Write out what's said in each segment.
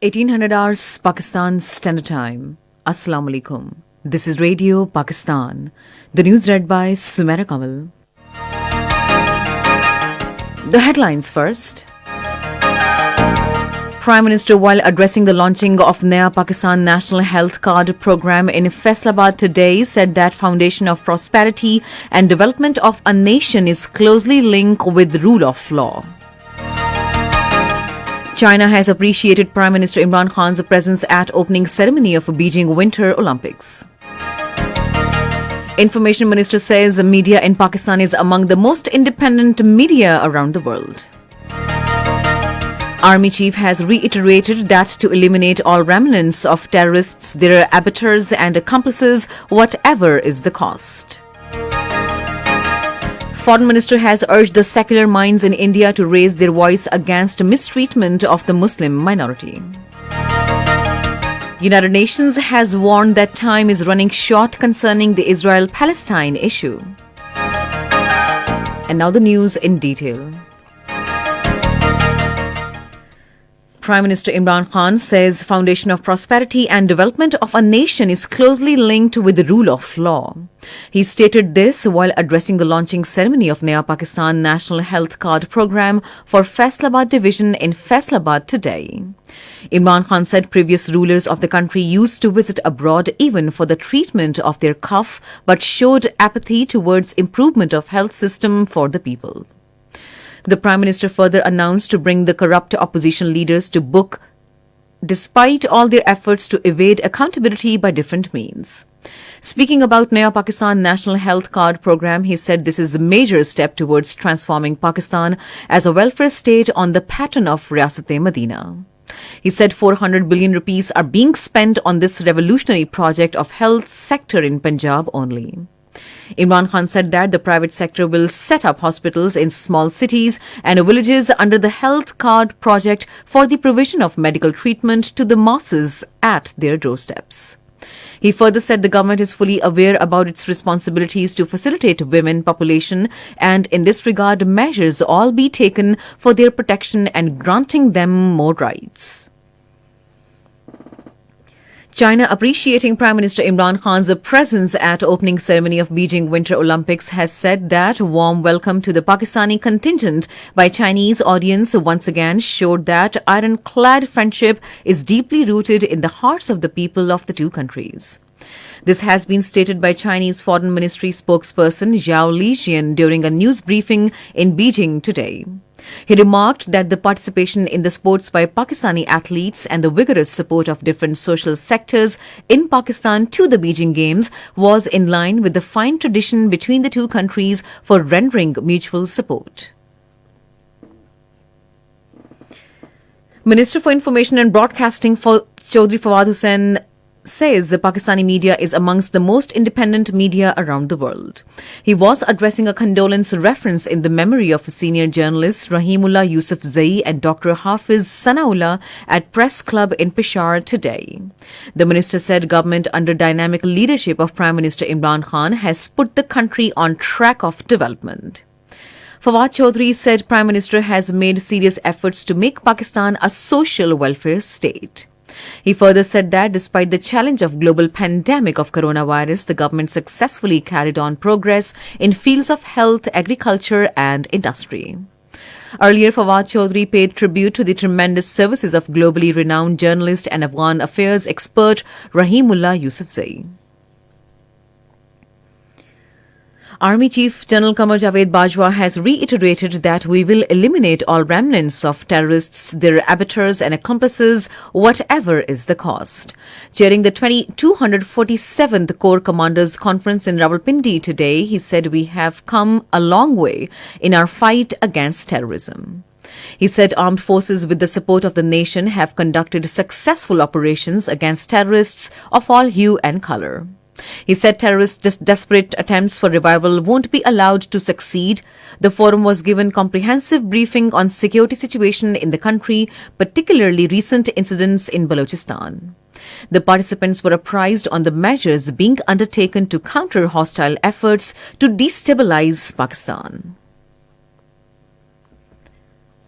1800 hours Pakistan Standard Time. Assalamu alaikum. This is Radio Pakistan. The news read by Sumaira Kamal. The headlines first. Prime Minister, while addressing the launching of Naya Pakistan National Health Card Program in Faisalabad today, said that foundation of prosperity and development of a nation is closely linked with rule of law. China has appreciated Prime Minister Imran Khan's presence at opening ceremony of Beijing Winter Olympics. Information Minister says media in Pakistan is among the most independent media around the world. Army Chief has reiterated that to eliminate all remnants of terrorists, their abettors and accomplices, whatever is the cost. Foreign Minister has urged the secular minds in India to raise their voice against mistreatment of the Muslim minority. United Nations has warned that time is running short concerning the Israel-Palestine issue. And now the news in detail. Prime Minister Imran Khan says foundation of prosperity and development of a nation is closely linked with the rule of law. He stated this while addressing the launching ceremony of Naya Pakistan National Health Card Program for Faisalabad Division in Faisalabad today. Imran Khan said previous rulers of the country used to visit abroad even for the treatment of their cough but showed apathy towards improvement of health system for the people. The Prime Minister further announced to bring the corrupt opposition leaders to book despite all their efforts to evade accountability by different means. Speaking about Naya Pakistan National Health Card Program, he said this is a major step towards transforming Pakistan as a welfare state on the pattern of Riyasat-e-Madina. He said 400 billion rupees are being spent on this revolutionary project of health sector in Punjab only. Imran Khan said that the private sector will set up hospitals in small cities and villages under the health card project for the provision of medical treatment to the masses at their doorsteps. He further said the government is fully aware about its responsibilities to facilitate women population and in this regard measures all be taken for their protection and granting them more rights. China, appreciating Prime Minister Imran Khan's presence at opening ceremony of Beijing Winter Olympics, has said that warm welcome to the Pakistani contingent by Chinese audience once again showed that ironclad friendship is deeply rooted in the hearts of the people of the two countries. This has been stated by Chinese Foreign Ministry spokesperson Zhao Lijian during a news briefing in Beijing today. He remarked that the participation in the sports by Pakistani athletes and the vigorous support of different social sectors in Pakistan to the Beijing Games was in line with the fine tradition between the two countries for rendering mutual support. Minister for Information and Broadcasting Chaudhry Fawad Hussain says the Pakistani media is amongst the most independent media around the world. He was addressing a condolence reference in the memory of senior journalists Rahimullah Yousafzai and Dr. Hafiz Sanaullah at Press Club in Peshawar today. The minister said government under dynamic leadership of Prime Minister Imran Khan has put the country on track of development. Fawad Chaudhry said Prime Minister has made serious efforts to make Pakistan a social welfare state. He further said that despite the challenge of global pandemic of coronavirus, the government successfully carried on progress in fields of health, agriculture and industry. Earlier, Fawad Chaudhry paid tribute to the tremendous services of globally renowned journalist and Afghan affairs expert Rahimullah Yousafzai. Army Chief General Qamar Javed Bajwa has reiterated that we will eliminate all remnants of terrorists, their abettors and accomplices, whatever is the cost. Chairing the 247th Corps Commanders Conference in Rawalpindi today, he said we have come a long way in our fight against terrorism. He said armed forces with the support of the nation have conducted successful operations against terrorists of all hue and colour. He said terrorists' desperate attempts for revival won't be allowed to succeed. The forum was given comprehensive briefing on security situation in the country, particularly recent incidents in Balochistan. The participants were apprised on the measures being undertaken to counter hostile efforts to destabilize Pakistan.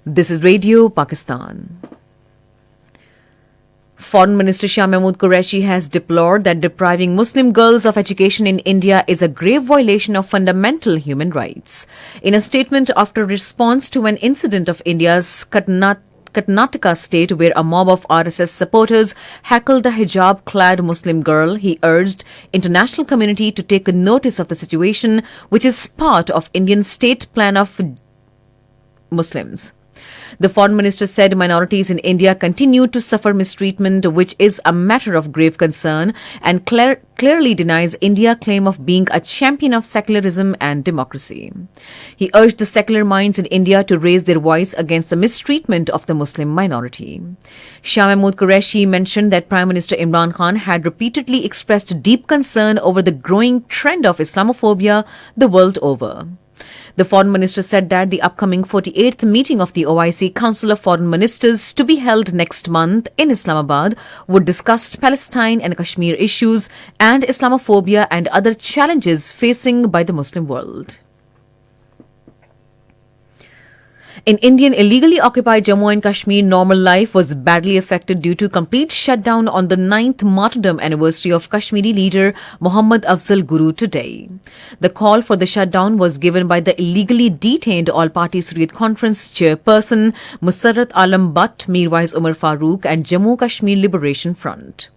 This is Radio Pakistan. Foreign Minister Shah Mahmood Qureshi has deplored that depriving Muslim girls of education in India is a grave violation of fundamental human rights. In a statement after response to an incident of India's Karnataka state where a mob of RSS supporters heckled a hijab-clad Muslim girl, he urged international community to take notice of the situation, which is part of Indian state plan of Muslims. The foreign minister said minorities in India continue to suffer mistreatment, which is a matter of grave concern, and clearly denies India's claim of being a champion of secularism and democracy. He urged the secular minds in India to raise their voice against the mistreatment of the Muslim minority. Shah Mahmood Qureshi mentioned that Prime Minister Imran Khan had repeatedly expressed deep concern over the growing trend of Islamophobia the world over. The foreign minister said that the upcoming 48th meeting of the OIC Council of Foreign Ministers to be held next month in Islamabad would discuss Palestine and Kashmir issues and Islamophobia and other challenges facing by the Muslim world. In Indian illegally occupied Jammu and Kashmir, normal life was badly affected due to complete shutdown on the 9th martyrdom anniversary of Kashmiri leader Muhammad Afzal Guru today. The call for the shutdown was given by the illegally detained All-Party Hurriyat Conference chairperson Musarrat Alam Butt, Mirwais Umar Farooq and Jammu Kashmir Liberation Front.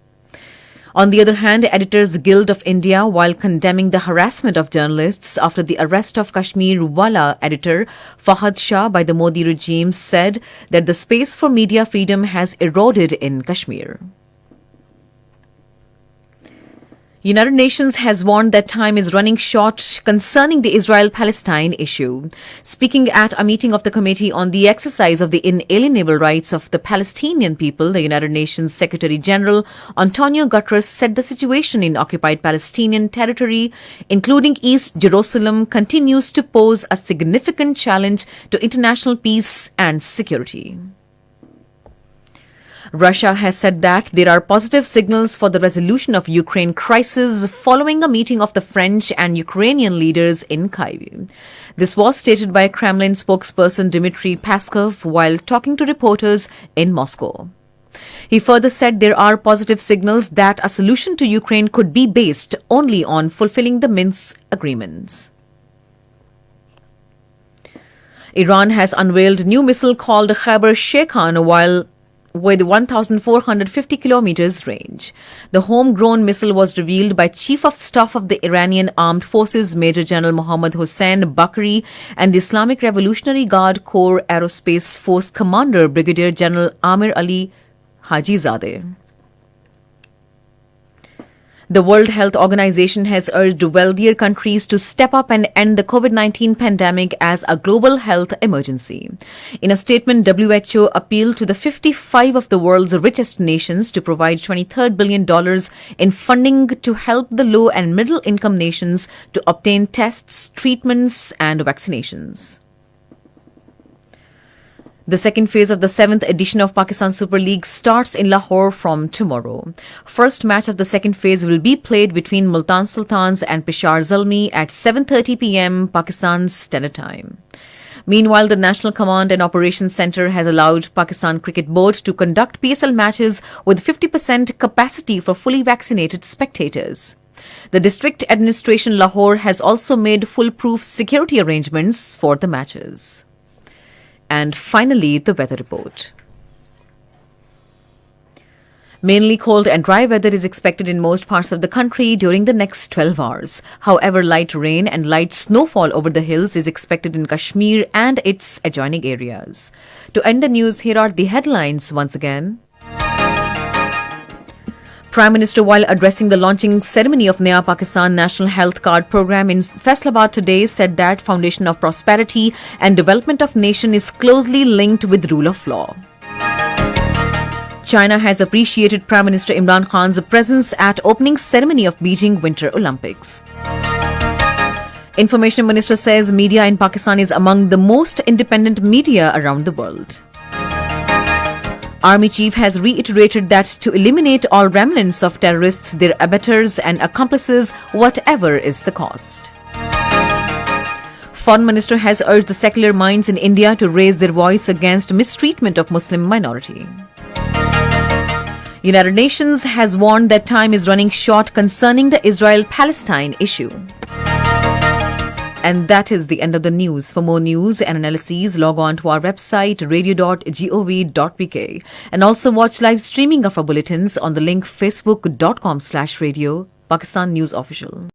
On the other hand, Editors Guild of India, while condemning the harassment of journalists after the arrest of Kashmir Wala editor Fahad Shah by the Modi regime, said that the space for media freedom has eroded in Kashmir. United Nations has warned that time is running short concerning the Israel-Palestine issue. Speaking at a meeting of the Committee on the Exercise of the Inalienable Rights of the Palestinian People, the United Nations Secretary-General Antonio Guterres said the situation in occupied Palestinian territory, including East Jerusalem, continues to pose a significant challenge to international peace and security. Russia has said that there are positive signals for the resolution of Ukraine crisis following a meeting of the French and Ukrainian leaders in Kyiv. This was stated by Kremlin spokesperson Dmitry Peskov while talking to reporters in Moscow. He further said there are positive signals that a solution to Ukraine could be based only on fulfilling the Minsk agreements. Iran has unveiled new missile called Khyber Sheikhan with 1,450 kilometers range. The homegrown missile was revealed by Chief of Staff of the Iranian Armed Forces Major General Mohammad Hossein Bakri and the Islamic Revolutionary Guard Corps Aerospace Force Commander Brigadier General Amir Ali Hajizadeh. The World Health Organization has urged wealthier countries to step up and end the COVID-19 pandemic as a global health emergency. In a statement, WHO appealed to the 55 of the world's richest nations to provide $23 billion in funding to help the low and middle income nations to obtain tests, treatments, and vaccinations. The second phase of the 7th edition of Pakistan Super League starts in Lahore from tomorrow. First match of the second phase will be played between Multan Sultans and Peshawar Zalmi at 7:30 p.m. Pakistan Standard Time. Meanwhile, the National Command and Operations Centre has allowed Pakistan Cricket Board to conduct PSL matches with 50% capacity for fully vaccinated spectators. The District Administration Lahore has also made foolproof security arrangements for the matches. And finally, the weather report. Mainly cold and dry weather is expected in most parts of the country during the next 12 hours. However, light rain and light snowfall over the hills is expected in Kashmir and its adjoining areas. To end the news, here are the headlines once again. Prime Minister, while addressing the launching ceremony of Naya Pakistan National Health Card Program in Faisalabad today, said that foundation of prosperity and development of nation is closely linked with rule of law. China has appreciated Prime Minister Imran Khan's presence at opening ceremony of Beijing Winter Olympics. Information Minister says media in Pakistan is among the most independent media around the world. Army Chief has reiterated that to eliminate all remnants of terrorists, their abettors and accomplices, whatever is the cost. Foreign Minister has urged the secular minds in India to raise their voice against mistreatment of Muslim minority. United Nations has warned that time is running short concerning the Israel-Palestine issue. And that is the end of the news. For more news and analyses, log on to our website radio.gov.pk and also watch live streaming of our bulletins on the link facebook.com/radio Pakistan News Official.